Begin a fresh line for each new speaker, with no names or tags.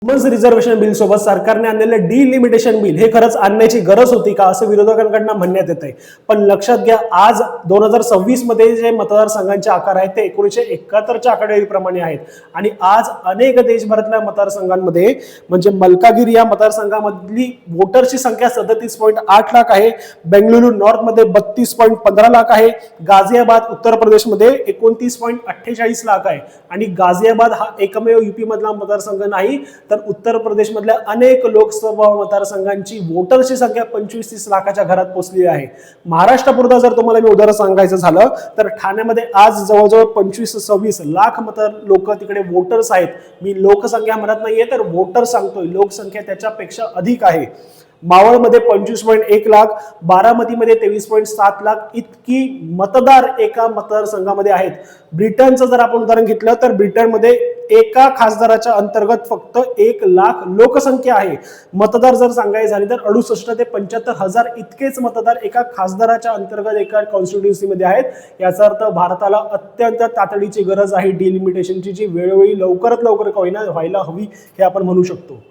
Women's reservation bill सोबत सरकारने आणलेलं डिलिमिटेशन बिल हे खरंच आणण्याची गरज होती का असं विरोधकांकडून म्हणण्यात येत आहे. पण लक्षात घ्या, आज 2026 मध्ये जे मतदारसंघांचे आकार आहेत ते 1971च्या आकडेवारीप्रमाणे आहेत आणि आज अनेक देशभरातल्या मतदारसंघांमध्ये म्हणजे मलकागिरी या मतदारसंघामधली वोटरची संख्या 37.8 लाख आहे. बेंगळुरू नॉर्थ मध्ये 32.15 लाख आहे. गाझियाबाद उत्तर प्रदेशमध्ये 29.48 लाख आहे आणि गाझियाबाद हा एकमेव यूपी मधला मतदारसंघ नाही तर उत्तर प्रदेश मधल्या अनेक लोकसभा मतदारसंघांची वोटरची संख्या 25-30 लाखाच्या घरात पोहोचली आहे. महाराष्ट्रापुरता जर तुम्हाला मी उदाहरण सांगायचं झालं तर ठाण्यामध्ये आज जवळजवळ 25-26 लाख लोक तिकडे वोटर्स आहेत. मी लोकसंख्या म्हणत नाहीये तर वोटर सांगतोय, लोकसंख्या त्याच्यापेक्षा अधिक आहे. मावळमध्ये 25.1 लाख, बारामतीमध्ये 23.7 लाख इतकी मतदार एका मतदारसंघामध्ये आहेत. ब्रिटनचं जर आपण उदाहरण घेतलं तर ब्रिटनमध्ये एका खासदाराच्या अंतर्गत फक्त 1 लाख लोकसंख्या आहे. मतदार जर सांगायचे झाले तर 68 ते 75 हजार इतकेच मतदार एका खासदाराच्या अंतर्गत एका कॉन्स्टिट्युन्सीमध्ये आहेत. याचा अर्थ भारताला अत्यंत तातडीची गरज आहे डिलिमिटेशनची, जी वेळोवेळी लवकरात लवकर व्हायला हवी हे आपण म्हणू शकतो.